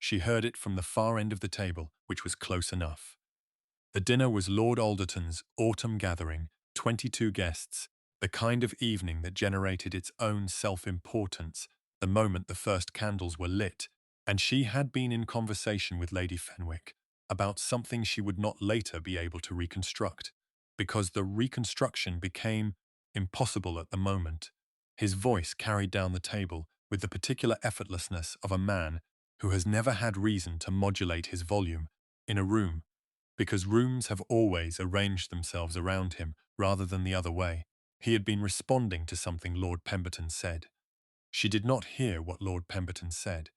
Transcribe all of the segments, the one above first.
She heard it from the far end of the table, which was close enough. The dinner was Lord Alderton's autumn gathering, 22 guests, the kind of evening that generated its own self-importance the moment the first candles were lit, and she had been in conversation with Lady Fenwick about something she would not later be able to reconstruct, because the reconstruction became impossible at the moment. His voice carried down the table with the particular effortlessness of a man who has never had reason to modulate his volume in a room, because rooms have always arranged themselves around him rather than the other way. He had been responding to something Lord Pemberton said. She did not hear what Lord Pemberton said.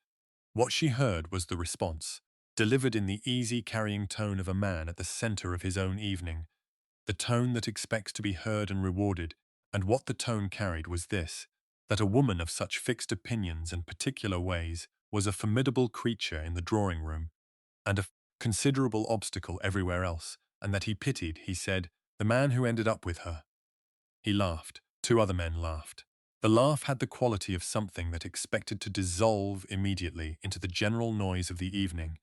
What she heard was the response, delivered in the easy carrying tone of a man at the centre of his own evening, the tone that expects to be heard and rewarded, and what the tone carried was this, that a woman of such fixed opinions and particular ways was a formidable creature in the drawing-room, and a considerable obstacle everywhere else, and that he pitied, he said, the man who ended up with her. He laughed. Two other men laughed. The laugh had the quality of something that expected to dissolve immediately into the general noise of the evening,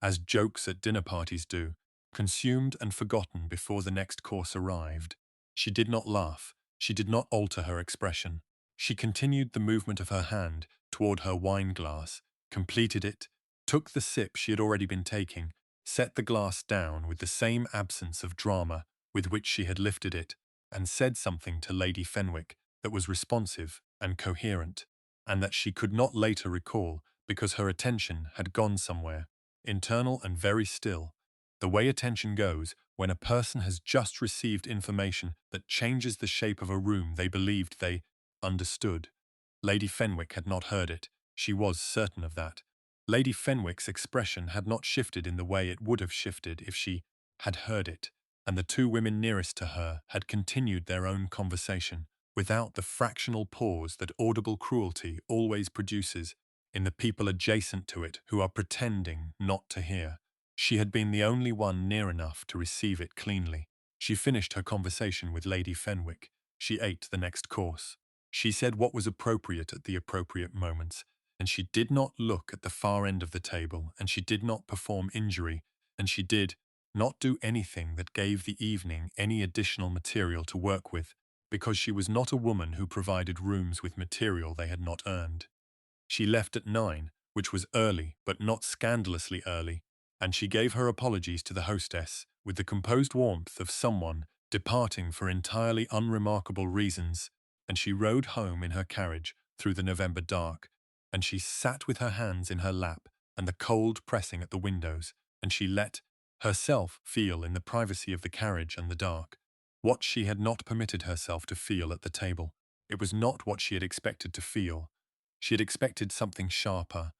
as jokes at dinner parties do, consumed and forgotten before the next course arrived. She did not laugh. She did not alter her expression. She continued the movement of her hand toward her wine-glass, completed it, took the sip she had already been taking, set the glass down with the same absence of drama with which she had lifted it, and said something to Lady Fenwick that was responsive and coherent, and that she could not later recall because her attention had gone somewhere, internal and very still, the way attention goes when a person has just received information that changes the shape of a room they believed they understood. Lady Fenwick had not heard it. She was certain of that. Lady Fenwick's expression had not shifted in the way it would have shifted if she had heard it, and the two women nearest to her had continued their own conversation, without the fractional pause that audible cruelty always produces in the people adjacent to it who are pretending not to hear. She had been the only one near enough to receive it cleanly. She finished her conversation with Lady Fenwick. She ate the next course. She said what was appropriate at the appropriate moments, and she did not look at the far end of the table, and she did not perform injury, and she did not do anything that gave the evening any additional material to work with, because she was not a woman who provided rooms with material they had not earned. She left at 9, which was early, but not scandalously early, and she gave her apologies to the hostess with the composed warmth of someone departing for entirely unremarkable reasons, and she rode home in her carriage through the November dark, and she sat with her hands in her lap and the cold pressing at the windows, and she let herself feel in the privacy of the carriage and the dark what she had not permitted herself to feel at the table. It was not what she had expected to feel. She had expected something sharper,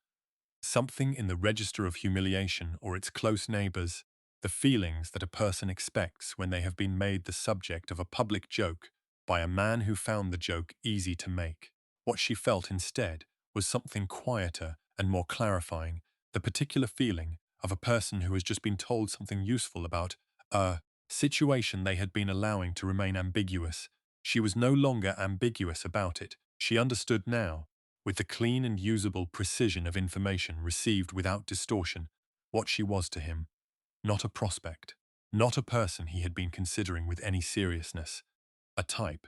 something in the register of humiliation or its close neighbours, the feelings that a person expects when they have been made the subject of a public joke by a man who found the joke easy to make. What she felt instead was something quieter and more clarifying, the particular feeling of a person who has just been told something useful about a situation they had been allowing to remain ambiguous. She was no longer ambiguous about it. She understood now, with the clean and usable precision of information received without distortion, what she was to him. Not a prospect, not a person he had been considering with any seriousness. A type,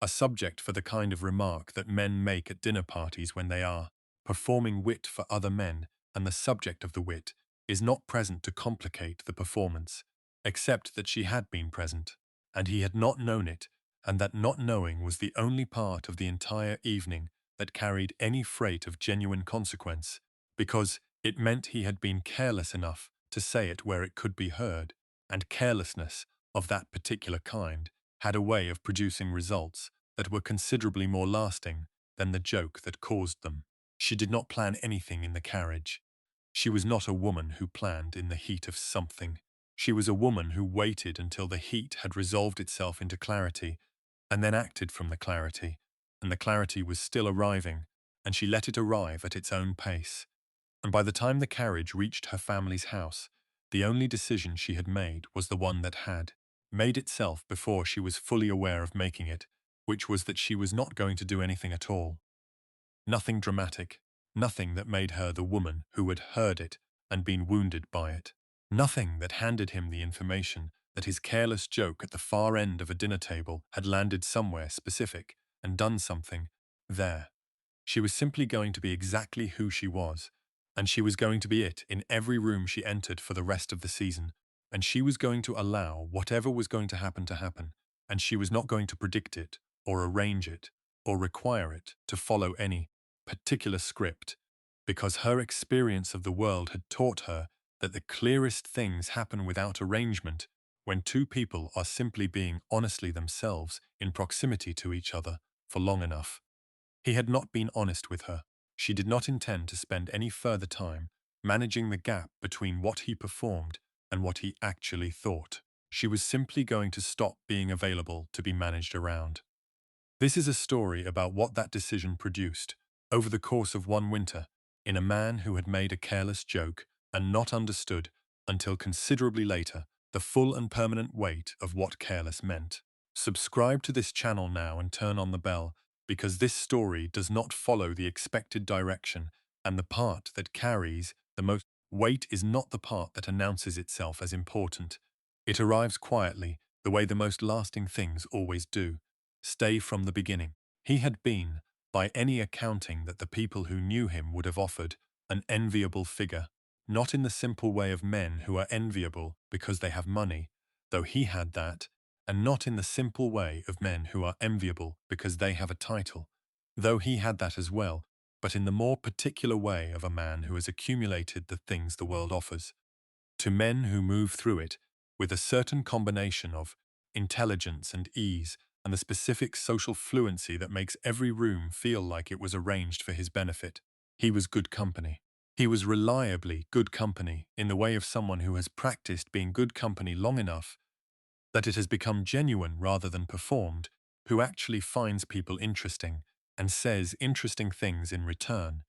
a subject for the kind of remark that men make at dinner parties when they are performing wit for other men, and the subject of the wit is not present to complicate the performance, except that she had been present, and he had not known it, and that not knowing was the only part of the entire evening that carried any freight of genuine consequence, because it meant he had been careless enough to say it where it could be heard, and carelessness of that particular kind had a way of producing results that were considerably more lasting than the joke that caused them. She did not plan anything in the carriage. She was not a woman who planned in the heat of something. She was a woman who waited until the heat had resolved itself into clarity, and then acted from the clarity, and the clarity was still arriving, and she let it arrive at its own pace. And by the time the carriage reached her family's house, the only decision she had made was the one that had made itself before she was fully aware of making it, which was that she was not going to do anything at all. Nothing dramatic, Nothing that made her the woman who had heard it and been wounded by it. Nothing that handed him the information that his careless joke at the far end of a dinner table had landed somewhere specific and done something there. She was simply going to be exactly who she was, and she was going to be it in every room she entered for the rest of the season, and she was going to allow whatever was going to happen, and she was not going to predict it, or arrange it, or require it to follow any particular script, because her experience of the world had taught her that the clearest things happen without arrangement when two people are simply being honestly themselves in proximity to each other for long enough. He had not been honest with her. She did not intend to spend any further time managing the gap between what he performed and what he actually thought. She was simply going to stop being available to be managed around. This is a story about what that decision produced over the course of one winter in a man who had made a careless joke and not understood until considerably later the full and permanent weight of what careless meant. Subscribe to this channel now and turn on the bell, because this story does not follow the expected direction, and the part that carries the most weight is not the part that announces itself as important. It arrives quietly, the way the most lasting things always do. Stay from the beginning. He had been, by any accounting that the people who knew him would have offered, an enviable figure, not in the simple way of men who are enviable because they have money, though he had that, and not in the simple way of men who are enviable because they have a title, though he had that as well, but in the more particular way of a man who has accumulated the things the world offers. To men who move through it with a certain combination of intelligence and ease and the specific social fluency that makes every room feel like it was arranged for his benefit, he was good company. He was reliably good company in the way of someone who has practiced being good company long enough that it has become genuine rather than performed, who actually finds people interesting and says interesting things in return,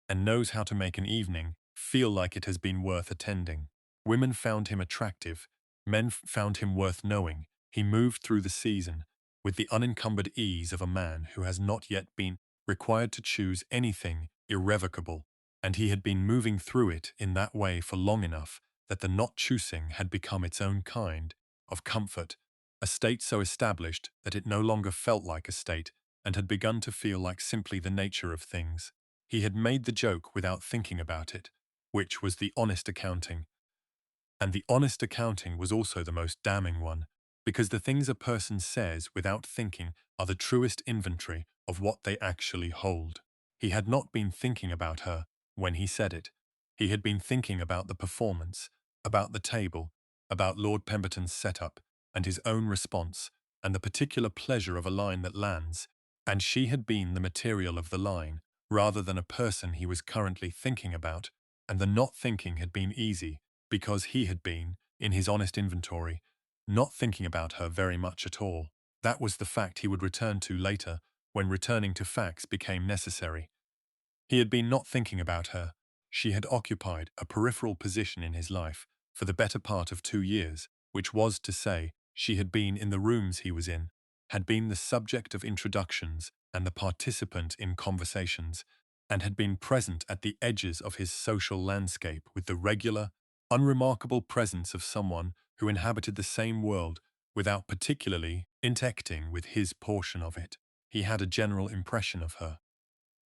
and knows how to make an evening feel like it has been worth attending. Women found him attractive, men found him worth knowing. He moved through the season with the unencumbered ease of a man who has not yet been required to choose anything irrevocable, and he had been moving through it in that way for long enough that the not choosing had become its own kind of comfort, a state so established that it no longer felt like a state and had begun to feel like simply the nature of things. He had made the joke without thinking about it, which was the honest accounting. And the honest accounting was also the most damning one, because the things a person says without thinking are the truest inventory of what they actually hold. He had not been thinking about her when he said it. He had been thinking about the performance, about the table, about Lord Pemberton's setup, and his own response, and the particular pleasure of a line that lands, and she had been the material of the line, rather than a person he was currently thinking about, and the not thinking had been easy, because he had been, in his honest inventory, not thinking about her very much at all. That was the fact he would return to later, when returning to facts became necessary. He had been not thinking about her. She had occupied a peripheral position in his life for the better part of 2 years, which was to say, she had been in the rooms he was in, had been the subject of introductions and the participant in conversations, and had been present at the edges of his social landscape with the regular, unremarkable presence of someone who inhabited the same world without particularly interacting with his portion of it. He had a general impression of her.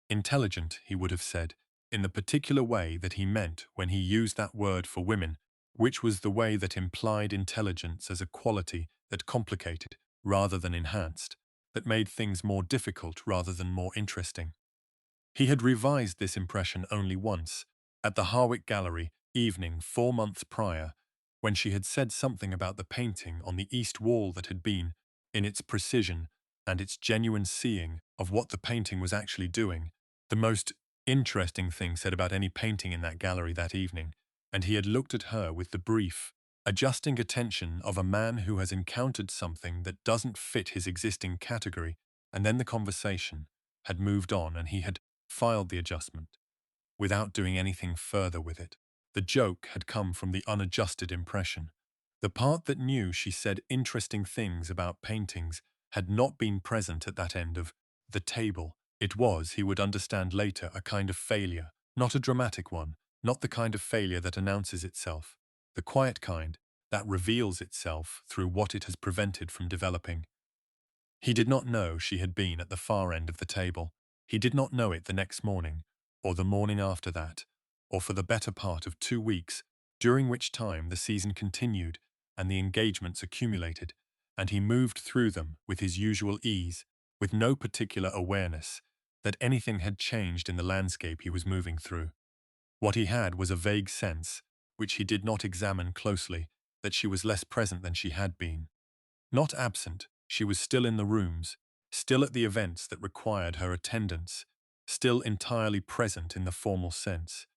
Intelligent, he would have said, in the particular way that he meant when he used that word for women, which was the way that implied intelligence as a quality that complicated rather than enhanced, that made things more difficult rather than more interesting. He had revised this impression only once, at the Harwick Gallery evening 4 months prior, when she had said something about the painting on the east wall that had been, in its precision and its genuine seeing of what the painting was actually doing, the most interesting thing said about any painting in that gallery that evening, and he had looked at her with the brief, adjusting attention of a man who has encountered something that doesn't fit his existing category, and then the conversation had moved on and he had filed the adjustment, without doing anything further with it. The joke had come from the unadjusted impression. The part that knew she said interesting things about paintings had not been present at that end of the table. It was, he would understand later, a kind of failure, not a dramatic one, not the kind of failure that announces itself, the quiet kind that reveals itself through what it has prevented from developing. He did not know she had been at the far end of the table. He did not know it the next morning, or the morning after that, or for the better part of 2 weeks, during which time the season continued and the engagements accumulated, and he moved through them with his usual ease, with no particular awareness that anything had changed in the landscape he was moving through. What he had was a vague sense, which he did not examine closely, that she was less present than she had been. Not absent, she was still in the rooms, still at the events that required her attendance, still entirely present in the formal sense.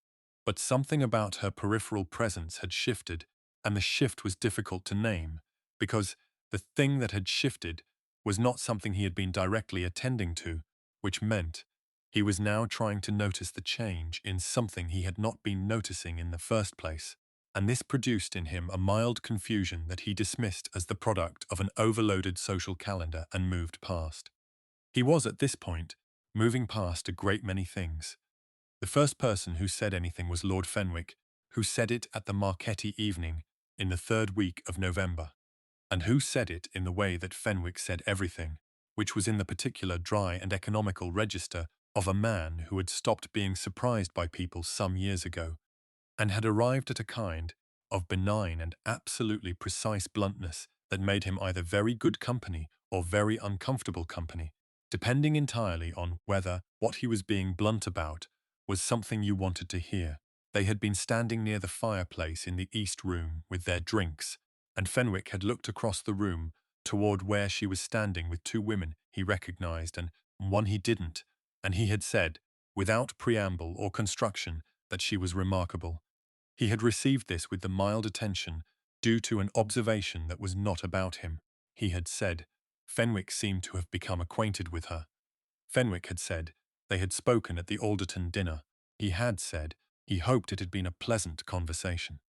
But something about her peripheral presence had shifted, and the shift was difficult to name, because the thing that had shifted was not something he had been directly attending to, which meant he was now trying to notice the change in something he had not been noticing in the first place, and this produced in him a mild confusion that he dismissed as the product of an overloaded social calendar and moved past. He was, at this point, moving past a great many things. The first person who said anything was Lord Fenwick, who said it at the Marchetti evening in the 3rd week of November, and who said it in the way that Fenwick said everything, which was in the particular dry and economical register of a man who had stopped being surprised by people some years ago, and had arrived at a kind of benign and absolutely precise bluntness that made him either very good company or very uncomfortable company, depending entirely on whether what he was being blunt about was something you wanted to hear. They had been standing near the fireplace in the East Room with their drinks, and Fenwick had looked across the room toward where she was standing with 2 women he recognized and one he didn't, and he had said, without preamble or construction, that she was remarkable. He had received this with the mild attention due to an observation that was not about him. He had said, Fenwick seemed to have become acquainted with her. Fenwick had said, they had spoken at the Alderton dinner. He had said, he hoped it had been a pleasant conversation.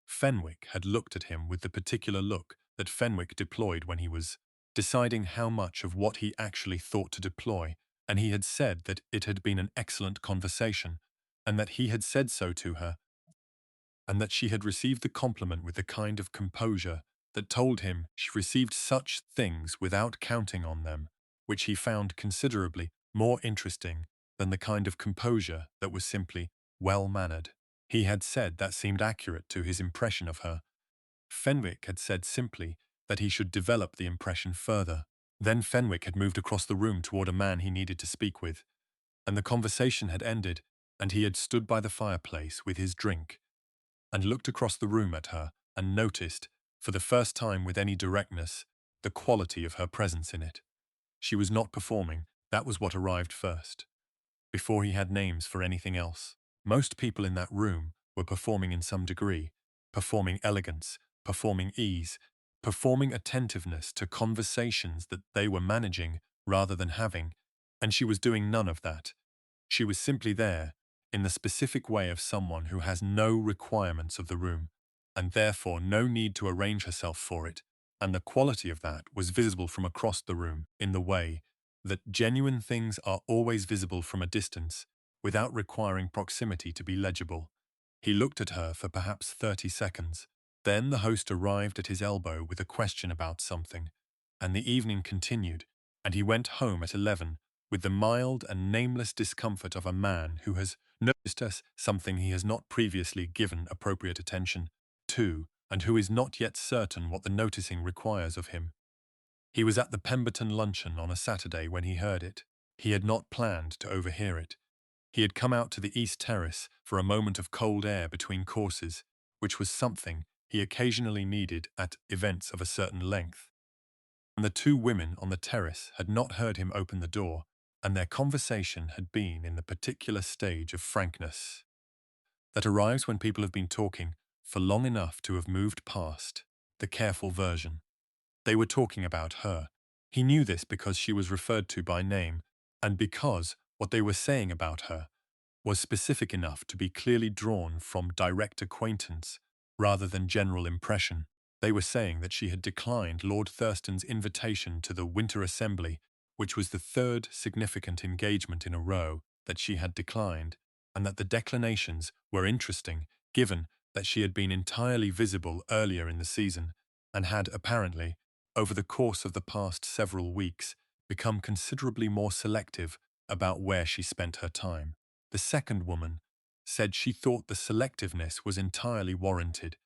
Fenwick had looked at him with the particular look that Fenwick deployed when he was deciding how much of what he actually thought to deploy, and he had said that it had been an excellent conversation, and that he had said so to her, and that she had received the compliment with the kind of composure that told him she received such things without counting on them, which he found considerably more interesting than the kind of composure that was simply well-mannered. He had said that seemed accurate to his impression of her. Fenwick had said simply that he should develop the impression further. Then Fenwick had moved across the room toward a man he needed to speak with, and the conversation had ended, and he had stood by the fireplace with his drink, and looked across the room at her and noticed, for the first time with any directness, the quality of her presence in it. She was not performing, that was what arrived first, before he had names for anything else. Most people in that room were performing in some degree, performing elegance, performing ease, performing attentiveness to conversations that they were managing rather than having, and she was doing none of that. She was simply there, in the specific way of someone who has no requirements of the room, and therefore no need to arrange herself for it, and the quality of that was visible from across the room in the way that genuine things are always visible from a distance, without requiring proximity to be legible. He looked at her for perhaps 30 seconds. Then the host arrived at his elbow with a question about something, and the evening continued, and he went home at 11 with the mild and nameless discomfort of a man who has noticed us something he has not previously given appropriate attention to, and who is not yet certain what the noticing requires of him. He was at the Pemberton luncheon on a Saturday when he heard it. He had not planned to overhear it. He had come out to the East Terrace for a moment of cold air between courses, which was something he occasionally needed at events of a certain length. And the 2 women on the terrace had not heard him open the door, and their conversation had been in the particular stage of frankness that arrives when people have been talking for long enough to have moved past the careful version. They were talking about her. He knew this because she was referred to by name, and because what they were saying about her was specific enough to be clearly drawn from direct acquaintance rather than general impression. They were saying that she had declined Lord Thurston's invitation to the Winter Assembly which was the third significant engagement in a row that she had declined, and that the declinations were interesting, given that she had been entirely visible earlier in the season, and had apparently, over the course of the past several weeks, become considerably more selective about where she spent her time. The second woman said she thought the selectiveness was entirely warranted,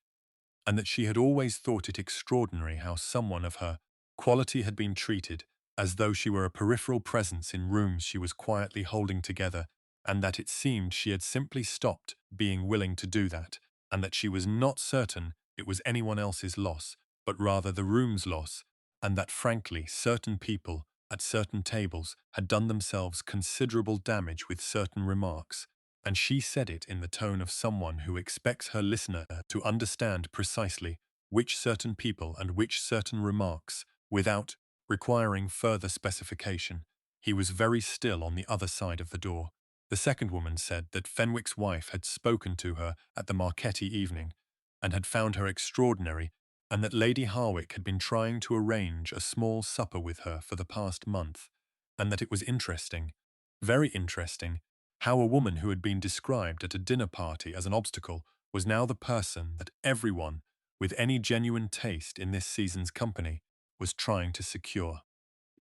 and that she had always thought it extraordinary how someone of her quality had been treated as though she were a peripheral presence in rooms she was quietly holding together, and that it seemed she had simply stopped being willing to do that, and that she was not certain it was anyone else's loss, but rather the room's loss, and that frankly certain people at certain tables had done themselves considerable damage with certain remarks, and she said it in the tone of someone who expects her listener to understand precisely which certain people and which certain remarks, without requiring further specification. He was very still on the other side of the door. The second woman said that Fenwick's wife had spoken to her at the Marchetti evening, and had found her extraordinary, and that Lady Harwick had been trying to arrange a small supper with her for the past month, and that it was interesting, very interesting, how a woman who had been described at a dinner party as an obstacle was now the person that everyone, with any genuine taste in this season's company, was trying to secure.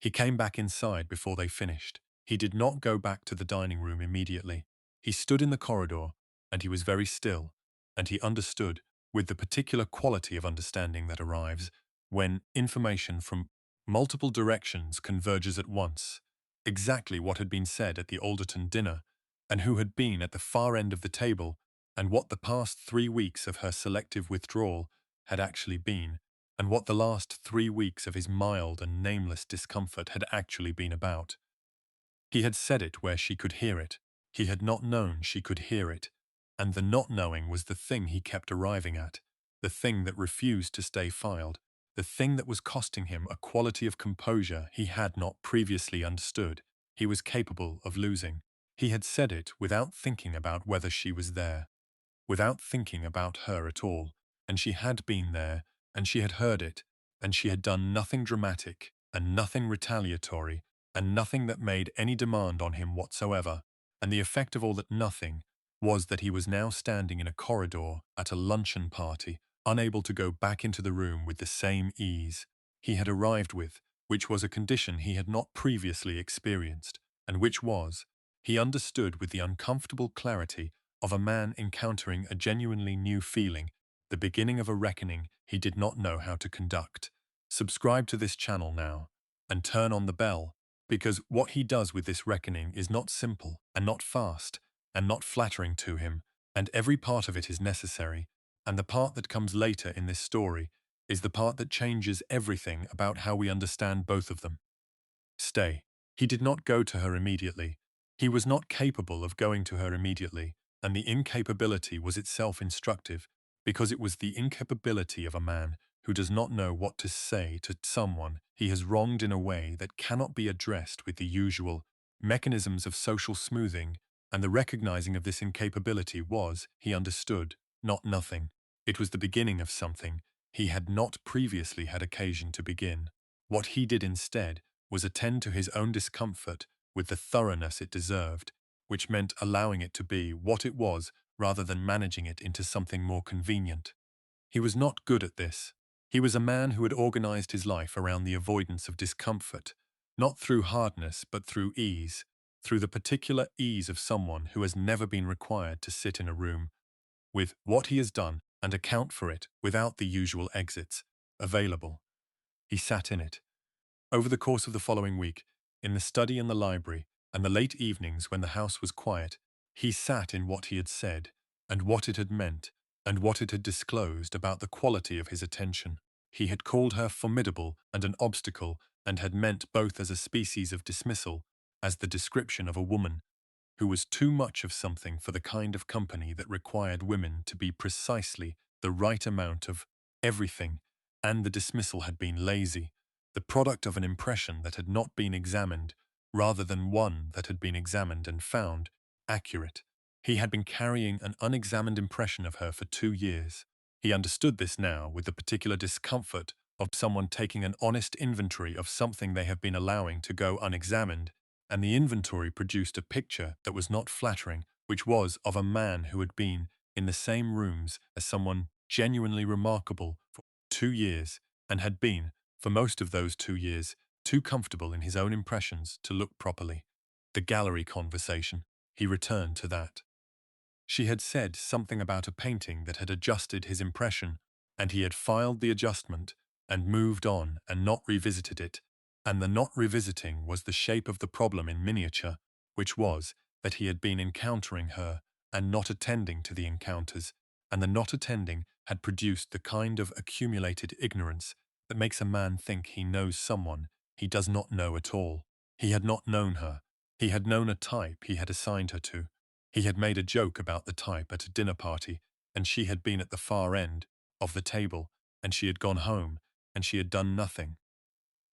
He came back inside before they finished. He did not go back to the dining room immediately. He stood in the corridor, and he was very still, and he understood, with the particular quality of understanding that arrives, when information from multiple directions converges at once, exactly what had been said at the Alderton dinner, and who had been at the far end of the table, and what the past 3 weeks of her selective withdrawal had actually been, and what the last 3 weeks of his mild and nameless discomfort had actually been about. He had said it where she could hear it. He had not known she could hear it, and the not knowing was the thing he kept arriving at, the thing that refused to stay filed, the thing that was costing him a quality of composure he had not previously understood, he was capable of losing. He had said it without thinking about whether she was there, without thinking about her at all, and she had been there, and she had heard it, and she had done nothing dramatic, and nothing retaliatory, and nothing that made any demand on him whatsoever, and the effect of all that nothing was that he was now standing in a corridor at a luncheon party, unable to go back into the room with the same ease he had arrived with, which was a condition he had not previously experienced, and which was, he understood with the uncomfortable clarity of a man encountering a genuinely new feeling, the beginning of a reckoning he did not know how to conduct. Subscribe to this channel now, and turn on the bell, because what he does with this reckoning is not simple, and not fast, and not flattering to him, and every part of it is necessary, and the part that comes later in this story is the part that changes everything about how we understand both of them. Stay. He did not go to her immediately. He was not capable of going to her immediately, and the incapability was itself instructive, because it was the incapability of a man who does not know what to say to someone he has wronged in a way that cannot be addressed with the usual mechanisms of social smoothing, and the recognizing of this incapability was, he understood, not nothing. It was the beginning of something he had not previously had occasion to begin. What he did instead was attend to his own discomfort with the thoroughness it deserved, which meant allowing it to be what it was rather than managing it into something more convenient. He was not good at this. He was a man who had organized his life around the avoidance of discomfort, not through hardness but through ease, through the particular ease of someone who has never been required to sit in a room with what he has done and account for it without the usual exits available. He sat in it. Over the course of the following week, in the study and the library, and the late evenings when the house was quiet, he sat in what he had said, and what it had meant, and what it had disclosed about the quality of his attention. He had called her formidable and an obstacle, and had meant both as a species of dismissal, as the description of a woman who was too much of something for the kind of company that required women to be precisely the right amount of everything, and the dismissal had been lazy, the product of an impression that had not been examined, rather than one that had been examined and found accurate. He had been carrying an unexamined impression of her for 2 years. He understood this now with the particular discomfort of someone taking an honest inventory of something they have been allowing to go unexamined, and the inventory produced a picture that was not flattering, which was of a man who had been in the same rooms as someone genuinely remarkable for 2 years, and had been, for most of those 2 years, too comfortable in his own impressions to look properly. The gallery conversation. He returned to that. She had said something about a painting that had adjusted his impression, and he had filed the adjustment and moved on and not revisited it, and the not revisiting was the shape of the problem in miniature, which was that he had been encountering her and not attending to the encounters, and the not attending had produced the kind of accumulated ignorance that makes a man think he knows someone he does not know at all. He had not known her. He had known a type he had assigned her to. He had made a joke about the type at a dinner party, and she had been at the far end of the table, and she had gone home, and she had done nothing.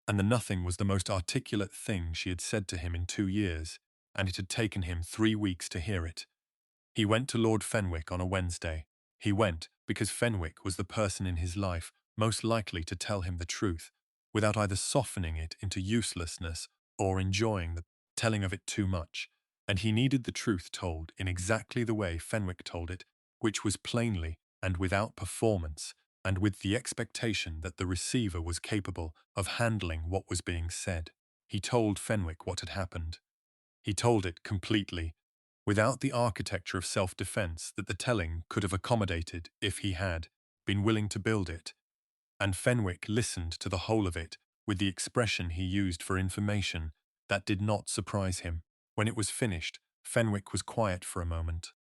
And the nothing was the most articulate thing she had said to him in 2 years, and it had taken him 3 weeks to hear it. He went to Lord Fenwick on a Wednesday. He went because Fenwick was the person in his life most likely to tell him the truth, without either softening it into uselessness or enjoying the telling of it too much, and he needed the truth told in exactly the way Fenwick told it, which was plainly and without performance, and with the expectation that the receiver was capable of handling what was being said. He told Fenwick what had happened. He told it completely, without the architecture of self-defense that the telling could have accommodated if he had been willing to build it, and Fenwick listened to the whole of it with the expression he used for information that did not surprise him. When it was finished, Fenwick was quiet for a moment.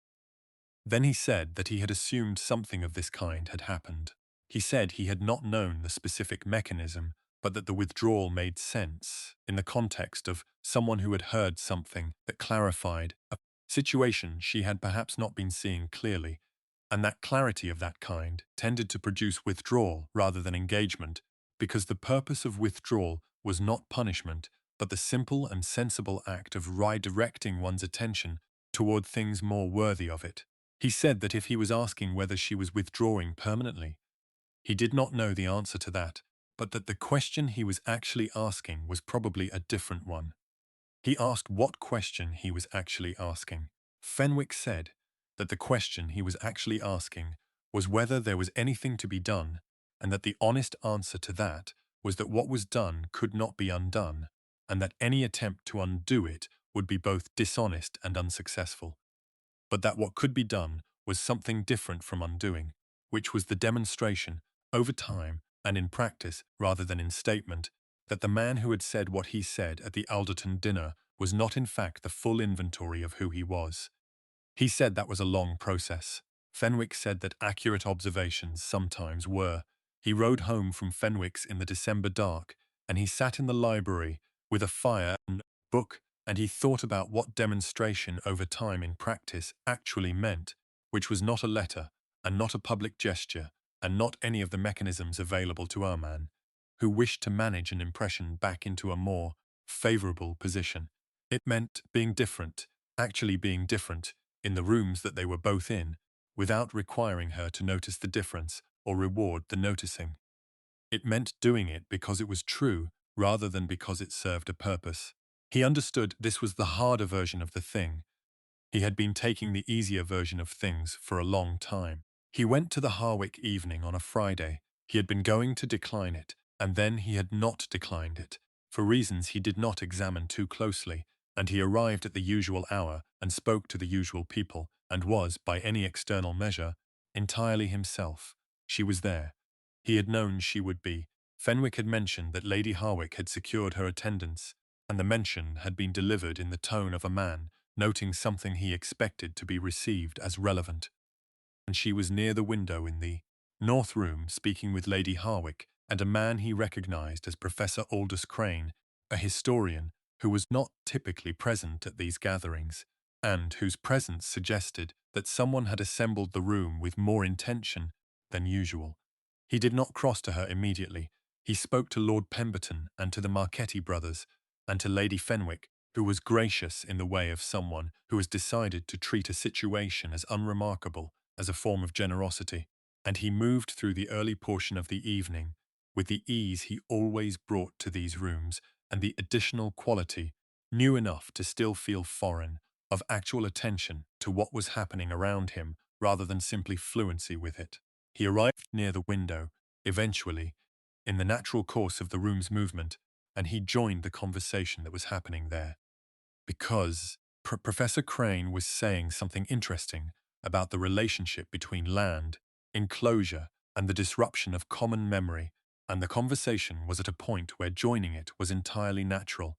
Then he said that he had assumed something of this kind had happened. He said he had not known the specific mechanism, but that the withdrawal made sense in the context of someone who had heard something that clarified a situation she had perhaps not been seeing clearly, and that clarity of that kind tended to produce withdrawal rather than engagement, because the purpose of withdrawal was not punishment, but the simple and sensible act of redirecting one's attention toward things more worthy of it. He said that if he was asking whether she was withdrawing permanently, he did not know the answer to that, but that the question he was actually asking was probably a different one. He asked what question he was actually asking. Fenwick said that the question he was actually asking was whether there was anything to be done, and that the honest answer to that was that what was done could not be undone, and that any attempt to undo it would be both dishonest and unsuccessful, but that what could be done was something different from undoing, which was the demonstration, over time and in practice rather than in statement, that the man who had said what he said at the Alderton dinner was not in fact the full inventory of who he was. He said that was a long process. Fenwick said that accurate observations sometimes were. He rode home from Fenwick's in the December dark, and he sat in the library with a fire and a book, and he thought about what demonstration over time in practice actually meant, which was not a letter, and not a public gesture, and not any of the mechanisms available to our man, who wished to manage an impression back into a more favorable position. It meant being different, actually being different, in the rooms that they were both in, without requiring her to notice the difference or reward the noticing. It meant doing it because it was true rather than because it served a purpose. He understood this was the harder version of the thing. He had been taking the easier version of things for a long time. He went to the Harwick evening on a Friday. He had been going to decline it, and then he had not declined it, for reasons he did not examine too closely, and he arrived at the usual hour and spoke to the usual people, and was, by any external measure, entirely himself. She was there. He had known she would be. Fenwick had mentioned that Lady Harwick had secured her attendance, and the mention had been delivered in the tone of a man noting something he expected to be received as relevant. And she was near the window in the north room speaking with Lady Harwick and a man he recognized as Professor Aldous Crane, a historian who was not typically present at these gatherings, and whose presence suggested that someone had assembled the room with more intention than usual. He did not cross to her immediately. He spoke to Lord Pemberton and to the Marchetti brothers, and to Lady Fenwick, who was gracious in the way of someone who has decided to treat a situation as unremarkable as a form of generosity, and he moved through the early portion of the evening with the ease he always brought to these rooms and the additional quality, new enough to still feel foreign, of actual attention to what was happening around him rather than simply fluency with it. He arrived near the window, eventually, in the natural course of the room's movement, and he joined the conversation that was happening there. Because Professor Crane was saying something interesting about the relationship between land, enclosure, and the disruption of common memory, and the conversation was at a point where joining it was entirely natural,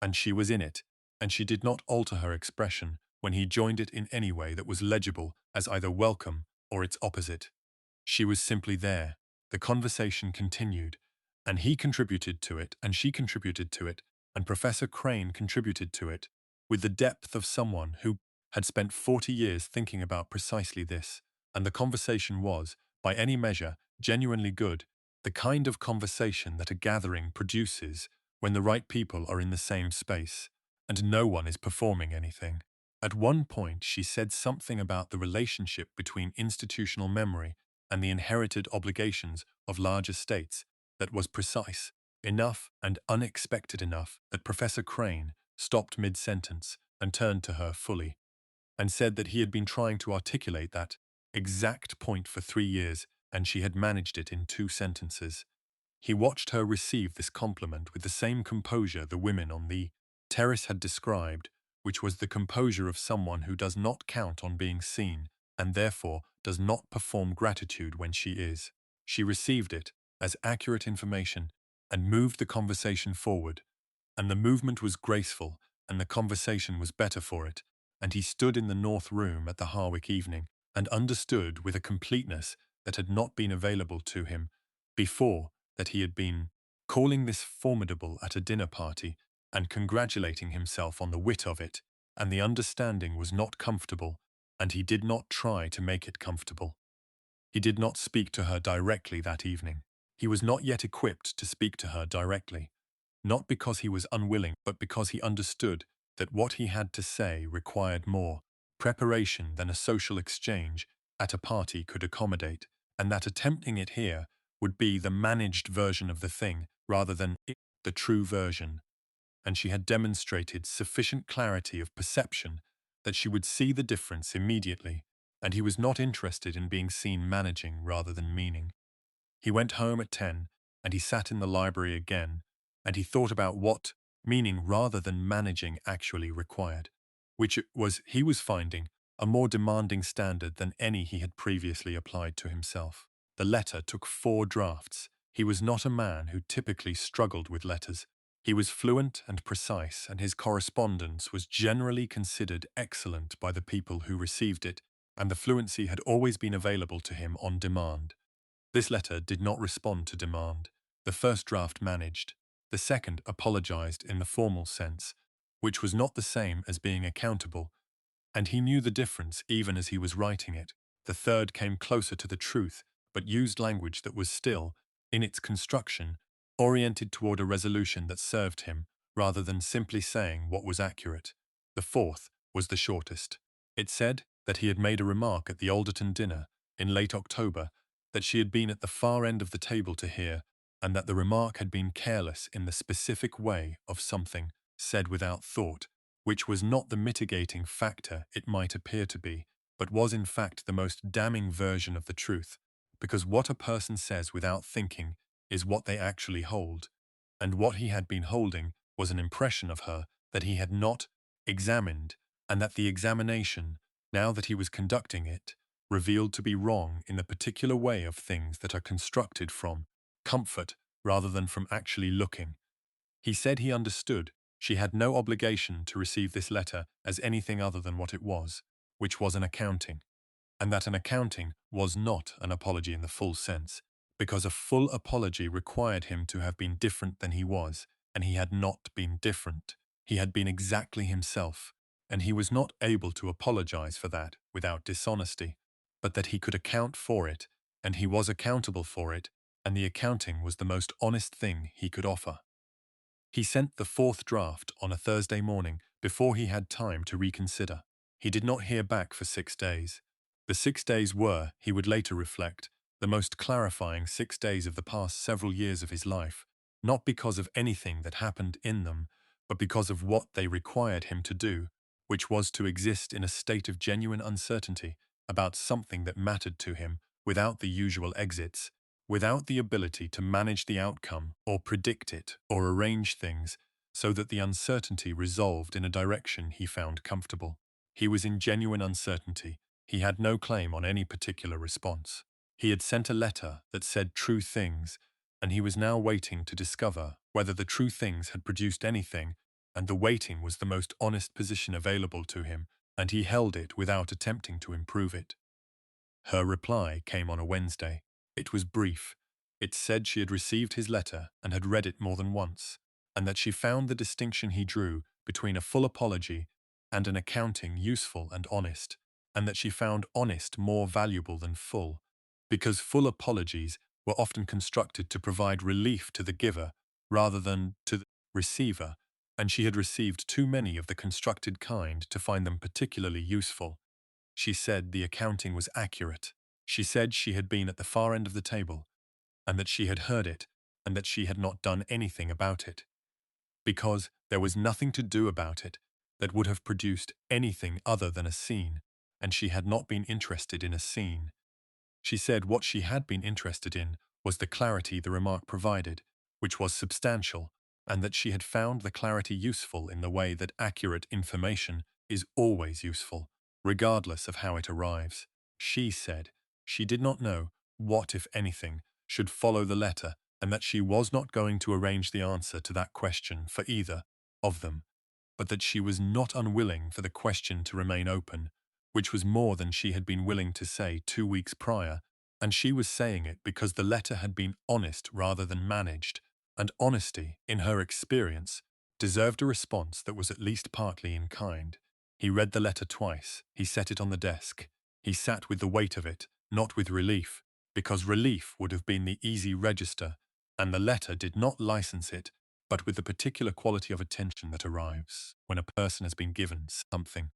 and she was in it, and she did not alter her expression when he joined it in any way that was legible as either welcome or its opposite. She was simply there. The conversation continued, and he contributed to it, and she contributed to it, and Professor Crane contributed to it, with the depth of someone who had spent 40 years thinking about precisely this, and the conversation was, by any measure, genuinely good, the kind of conversation that a gathering produces when the right people are in the same space, and no one is performing anything. At one point she said something about the relationship between institutional memory and the inherited obligations of large estates that was precise enough and unexpected enough that Professor Crane stopped mid-sentence and turned to her fully, and said that he had been trying to articulate that exact point for 3 years, and she had managed it in 2 sentences. He watched her receive this compliment with the same composure the women on the terrace had described, which was the composure of someone who does not count on being seen, and therefore does not perform gratitude when she is. She received it as accurate information and moved the conversation forward, and the movement was graceful, and the conversation was better for it, and he stood in the north room at the Harwick evening, and understood with a completeness that had not been available to him before that he had been calling this formidable at a dinner party, and congratulating himself on the wit of it, and the understanding was not comfortable, and he did not try to make it comfortable. He did not speak to her directly that evening. He was not yet equipped to speak to her directly, not because he was unwilling, but because he understood that what he had to say required more preparation than a social exchange at a party could accommodate, and that attempting it here would be the managed version of the thing rather than the true version. And she had demonstrated sufficient clarity of perception that she would see the difference immediately, and he was not interested in being seen managing rather than meaning. He went home at 10, and he sat in the library again, and he thought about what meaning rather than managing actually required, which he was finding a more demanding standard than any he had previously applied to himself. The letter took 4 drafts. He was not a man who typically struggled with letters. He was fluent and precise, and his correspondence was generally considered excellent by the people who received it, and the fluency had always been available to him on demand. This letter did not respond to demand. The first draft managed. The second apologized in the formal sense, which was not the same as being accountable, and he knew the difference even as he was writing it. The third came closer to the truth, but used language that was still, in its construction, oriented toward a resolution that served him, rather than simply saying what was accurate. The fourth was the shortest. It said that he had made a remark at the Alderton dinner in late October that she had been at the far end of the table to hear, and that the remark had been careless in the specific way of something said without thought, which was not the mitigating factor it might appear to be, but was in fact the most damning version of the truth, because what a person says without thinking is what they actually hold, and what he had been holding was an impression of her that he had not examined, and that the examination, now that he was conducting it, revealed to be wrong in the particular way of things that are constructed from comfort rather than from actually looking. He said he understood she had no obligation to receive this letter as anything other than what it was, which was an accounting, and that an accounting was not an apology in the full sense, because a full apology required him to have been different than he was, and he had not been different. He had been exactly himself, and he was not able to apologize for that without dishonesty, but that he could account for it, and he was accountable for it, and the accounting was the most honest thing he could offer. He sent the 4th draft on a Thursday morning before he had time to reconsider. He did not hear back for 6 days. The 6 days were, he would later reflect, the most clarifying 6 days of the past several years of his life, not because of anything that happened in them, but because of what they required him to do, which was to exist in a state of genuine uncertainty about something that mattered to him without the usual exits, without the ability to manage the outcome or predict it or arrange things so that the uncertainty resolved in a direction he found comfortable. He was in genuine uncertainty. He had no claim on any particular response. He had sent a letter that said true things, and he was now waiting to discover whether the true things had produced anything, and the waiting was the most honest position available to him, and he held it without attempting to improve it. Her reply came on a Wednesday. It was brief. It said she had received his letter and had read it more than once, and that she found the distinction he drew between a full apology and an accounting useful and honest, and that she found honest more valuable than full, because full apologies were often constructed to provide relief to the giver rather than to the receiver, and she had received too many of the constructed kind to find them particularly useful. She said the accounting was accurate. She said she had been at the far end of the table, and that she had heard it, and that she had not done anything about it, because there was nothing to do about it that would have produced anything other than a scene, and she had not been interested in a scene. She said what she had been interested in was the clarity the remark provided, which was substantial, and that she had found the clarity useful in the way that accurate information is always useful, regardless of how it arrives. She said she did not know what, if anything, should follow the letter, and that she was not going to arrange the answer to that question for either of them, but that she was not unwilling for the question to remain open, which was more than she had been willing to say 2 weeks prior, and she was saying it because the letter had been honest rather than managed, and honesty, in her experience, deserved a response that was at least partly in kind. He read the letter twice. He set it on the desk. He sat with the weight of it, not with relief, because relief would have been the easy register, and the letter did not license it, but with the particular quality of attention that arrives when a person has been given something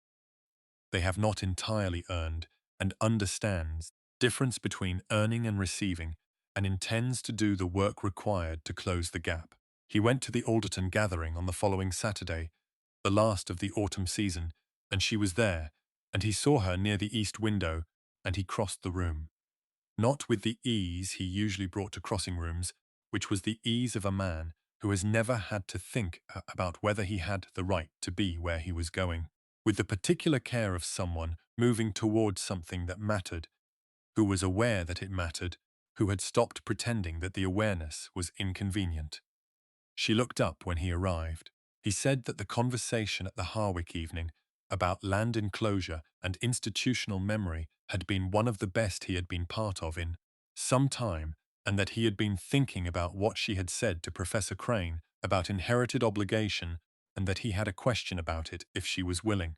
they have not entirely earned and understands the difference between earning and receiving, and intends to do the work required to close the gap. He went to the Alderton gathering on the following Saturday, the last of the autumn season, and she was there, and he saw her near the east window, and he crossed the room. Not with the ease he usually brought to crossing rooms, which was the ease of a man who has never had to think about whether he had the right to be where he was going, with the particular care of someone moving towards something that mattered, who was aware that it mattered, who had stopped pretending that the awareness was inconvenient. She looked up when he arrived. He said that the conversation at the Harwick evening about land enclosure and institutional memory had been one of the best he had been part of in some time, and that he had been thinking about what she had said to Professor Crane about inherited obligation, and that he had a question about it if she was willing.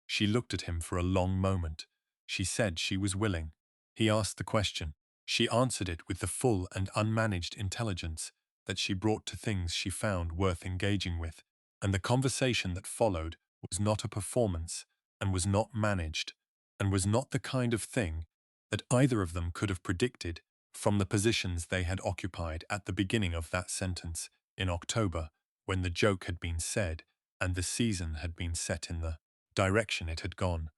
She looked at him for a long moment. She said she was willing. He asked the question. She answered it with the full and unmanaged intelligence that she brought to things she found worth engaging with, and the conversation that followed was not a performance, and was not managed, and was not the kind of thing that either of them could have predicted from the positions they had occupied at the beginning of that sentence in October, when the joke had been said and the season had been set in the direction it had gone.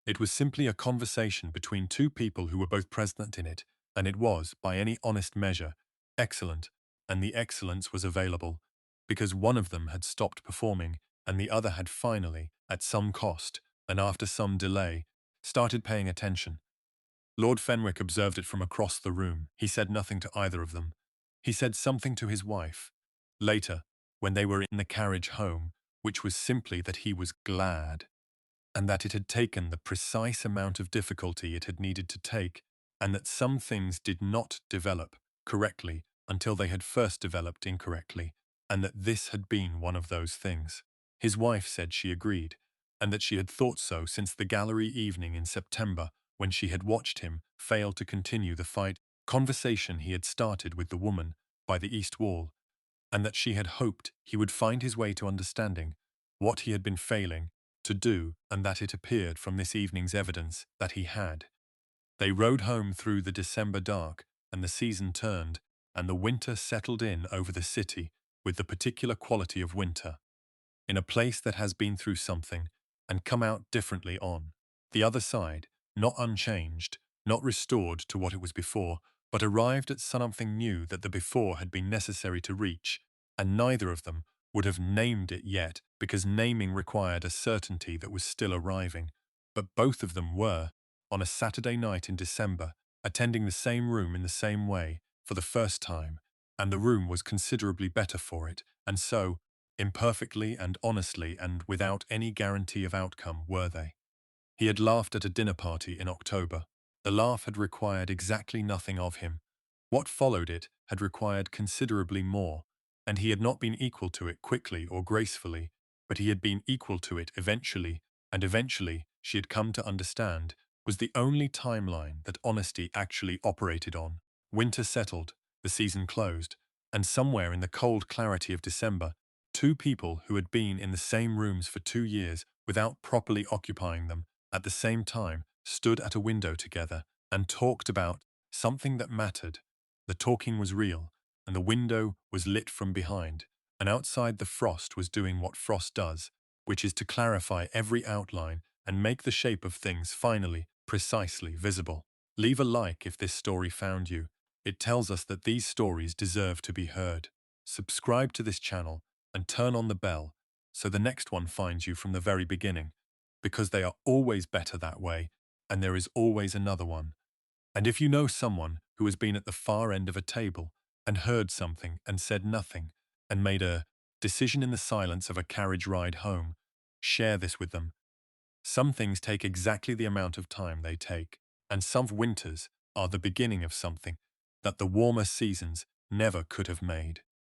It was simply a conversation between two people who were both present in it, and it was, by any honest measure, excellent, and the excellence was available, because one of them had stopped performing, and the other had finally, at some cost, and after some delay, started paying attention. Lord Fenwick observed it from across the room. He said nothing to either of them. He said something to his wife. Later, when they were in the carriage home, which was simply that he was glad, and that it had taken the precise amount of difficulty it had needed to take, and that some things did not develop correctly until they had first developed incorrectly, and that this had been one of those things. His wife said she agreed, and that she had thought so since the gallery evening in September, when she had watched him fail to continue the conversation he had started with the woman by the east wall, and that she had hoped he would find his way to understanding what he had been failing to do, and that it appeared from this evening's evidence that he had. They rode home through the December dark, and the season turned, and the winter settled in over the city with the particular quality of winter, in a place that has been through something and come out differently on the other side, not unchanged, not restored to what it was before, but arrived at something new that the before had been necessary to reach, and neither of them would have named it yet because naming required a certainty that was still arriving. But both of them were, on a Saturday night in December, attending the same room in the same way for the first time, and the room was considerably better for it, and so, imperfectly and honestly and without any guarantee of outcome, were they. He had laughed at a dinner party in October. The laugh had required exactly nothing of him. What followed it had required considerably more, and he had not been equal to it quickly or gracefully, but he had been equal to it eventually, and eventually, she had come to understand, was the only timeline that honesty actually operated on. Winter settled, the season closed, and somewhere in the cold clarity of December, two people who had been in the same rooms for 2 years without properly occupying them at the same time stood at a window together and talked about something that mattered. The talking was real, and the window was lit from behind, and outside the frost was doing what frost does, which is to clarify every outline and make the shape of things finally, precisely visible. Leave a like if this story found you. It tells us that these stories deserve to be heard. Subscribe to this channel and turn on the bell so the next one finds you from the very beginning, because they are always better that way, and there is always another one. And if you know someone who has been at the far end of a table and heard something and said nothing and made a decision in the silence of a carriage ride home, share this with them. Some things take exactly the amount of time they take, and some winters are the beginning of something that the warmer seasons never could have made.